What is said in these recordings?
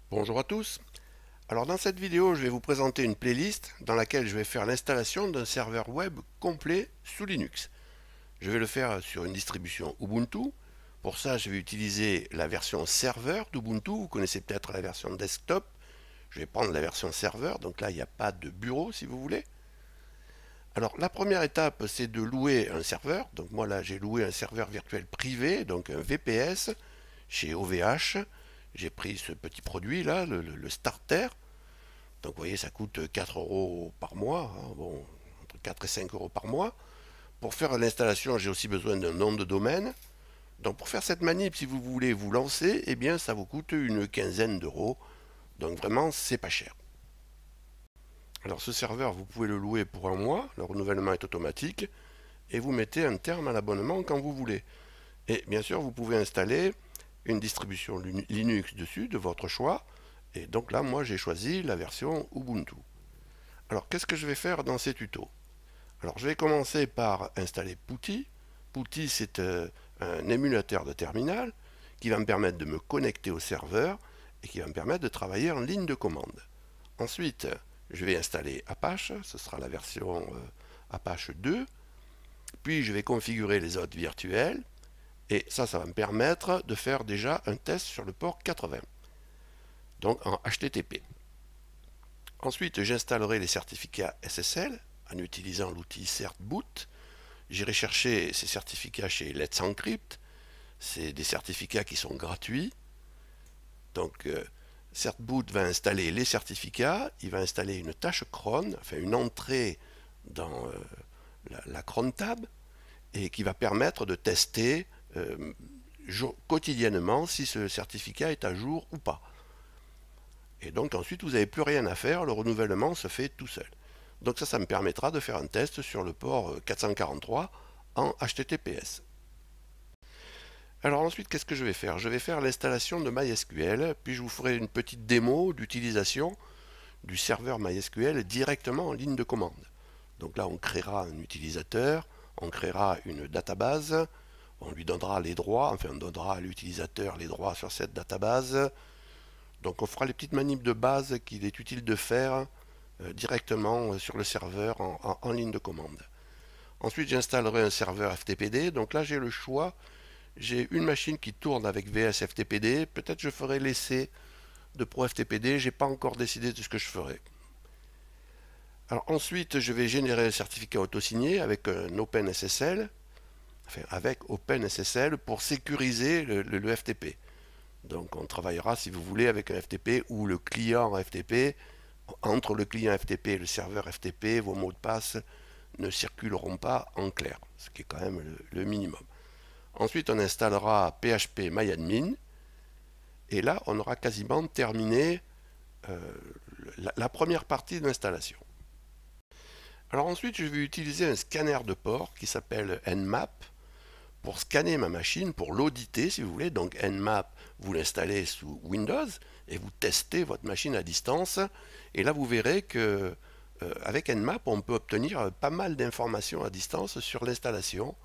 Bonjour à tous. Alors dans cette vidéo, je vais vous présenter une playlist dans laquelle je vais faire l'installation d'un serveur web complet sous Linux. Je vais le faire sur une distribution Ubuntu. Pour ça, je vais utiliser la version serveur d'Ubuntu. Vous connaissez peut-être la version desktop. Je vais prendre la version serveur. Donc là, il n'y a pas de bureau si vous voulez. Alors la première étape, c'est de louer un serveur. Donc moi là, j'ai loué un serveur virtuel privé, donc un VPS chez OVH. J'ai pris ce petit produit là, le starter. Donc vous voyez, ça coûte 4 euros par mois, hein, bon, entre 4 et 5 euros par mois. Pour faire l'installation, j'ai aussi besoin d'un nom de domaine. Donc pour faire cette manip, si vous voulez vous lancer, eh bien ça vous coûte une quinzaine d'euros. Donc vraiment, c'est pas cher. Alors ce serveur, vous pouvez le louer pour un mois, le renouvellement est automatique, et vous mettez un terme à l'abonnement quand vous voulez. Et bien sûr, vous pouvez installer une distribution Linux dessus, de votre choix. Et donc là, moi, j'ai choisi la version Ubuntu. Alors, qu'est-ce que je vais faire dans ces tutos? Alors, je vais commencer par installer Putty. Putty, c'est un émulateur de terminal qui va me permettre de me connecter au serveur et qui va me permettre de travailler en ligne de commande. Ensuite, je vais installer Apache, ce sera la version Apache 2. Puis, je vais configurer les hôtes virtuels. Et ça va me permettre de faire déjà un test sur le port 80, donc en HTTP. Ensuite, j'installerai les certificats SSL en utilisant l'outil certboot. J'irai chercher ces certificats chez Let's Encrypt. C'est des certificats qui sont gratuits. Donc, certboot va installer les certificats. Il va installer une tâche cron, enfin une entrée dans la cron tab, et qui va permettre de tester quotidiennement si ce certificat est à jour ou pas. Et donc ensuite vous n'avez plus rien à faire, le renouvellement se fait tout seul. Donc ça me permettra de faire un test sur le port 443 en HTTPS. Alors ensuite, qu'est-ce que je vais faire? Je vais faire l'installation de MySQL, puis je vous ferai une petite démo d'utilisation du serveur MySQL directement en ligne de commande. Donc là, on créera un utilisateur, on créera une database, on lui donnera les droits, enfin on donnera à l'utilisateur les droits sur cette database. Donc on fera les petites manips de base qu'il est utile de faire directement sur le serveur en ligne de commande. Ensuite j'installerai un serveur FTPD, donc là j'ai le choix, j'ai une machine qui tourne avec VS FTPD, peut-être je ferai l'essai de Pro FTPD, j'ai pas encore décidé de ce que je ferai. Alors ensuite je vais générer un certificat autosigné avec un OpenSSL, enfin avec OpenSSL pour sécuriser le FTP. Donc on travaillera, si vous voulez, avec un FTP ou le client FTP. Entre le client FTP et le serveur FTP, vos mots de passe ne circuleront pas en clair, ce qui est quand même le minimum. Ensuite, on installera phpMyAdmin. Et là, on aura quasiment terminé la première partie de l'installation. Alors ensuite, je vais utiliser un scanner de port qui s'appelle Nmap pour scanner ma machine, pour l'auditer si vous voulez. Donc Nmap, vous l'installez sous Windows et vous testez votre machine à distance. Et là, vous verrez que avec Nmap, on peut obtenir pas mal d'informations à distance sur l'installation.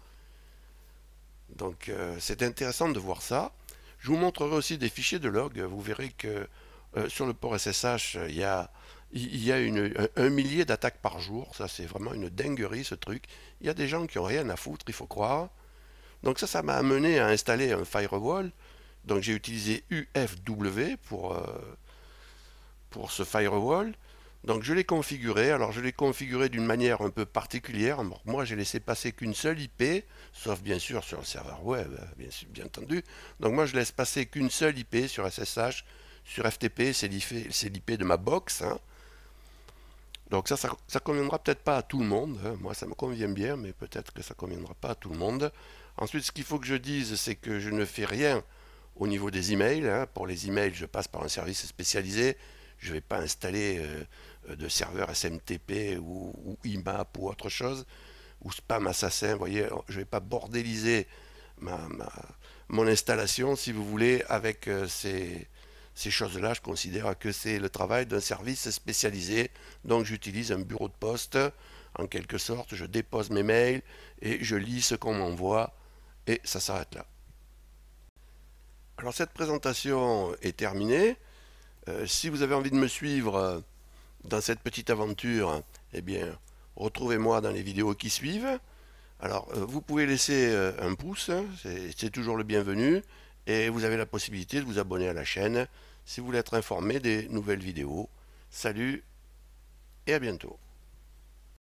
Donc c'est intéressant de voir ça. Je vous montrerai aussi des fichiers de log. Vous verrez que sur le port SSH, il y a un millier d'attaques par jour. Ça, c'est vraiment une dinguerie, ce truc. Il y a des gens qui n'ont rien à foutre, il faut croire. Donc ça m'a amené à installer un firewall. Donc j'ai utilisé UFW pour ce firewall. Donc je l'ai configuré. Alors je l'ai configuré d'une manière un peu particulière. Moi j'ai laissé passer qu'une seule IP, sauf bien sûr sur le serveur web, bien entendu. Donc moi je laisse passer qu'une seule IP sur SSH, sur FTP, c'est l'IP de ma box. Hein. Donc ça conviendra peut-être pas à tout le monde. Hein. Moi ça me convient bien, mais peut-être que ça conviendra pas à tout le monde. Ensuite, ce qu'il faut que je dise, c'est que je ne fais rien au niveau des emails. Hein. Pour les emails, je passe par un service spécialisé. Je ne vais pas installer de serveur SMTP ou IMAP ou autre chose, ou Spam Assassin. Vous voyez, je ne vais pas bordéliser mon installation, si vous voulez, avec ces choses-là. Je considère que c'est le travail d'un service spécialisé. Donc j'utilise un bureau de poste. En quelque sorte, je dépose mes mails et je lis ce qu'on m'envoie et ça s'arrête là. Alors cette présentation est terminée. Si vous avez envie de me suivre dans cette petite aventure, eh bien, retrouvez-moi dans les vidéos qui suivent. Alors, vous pouvez laisser un pouce, hein, c'est toujours le bienvenu, et vous avez la possibilité de vous abonner à la chaîne si vous voulez être informé des nouvelles vidéos. Salut et à bientôt.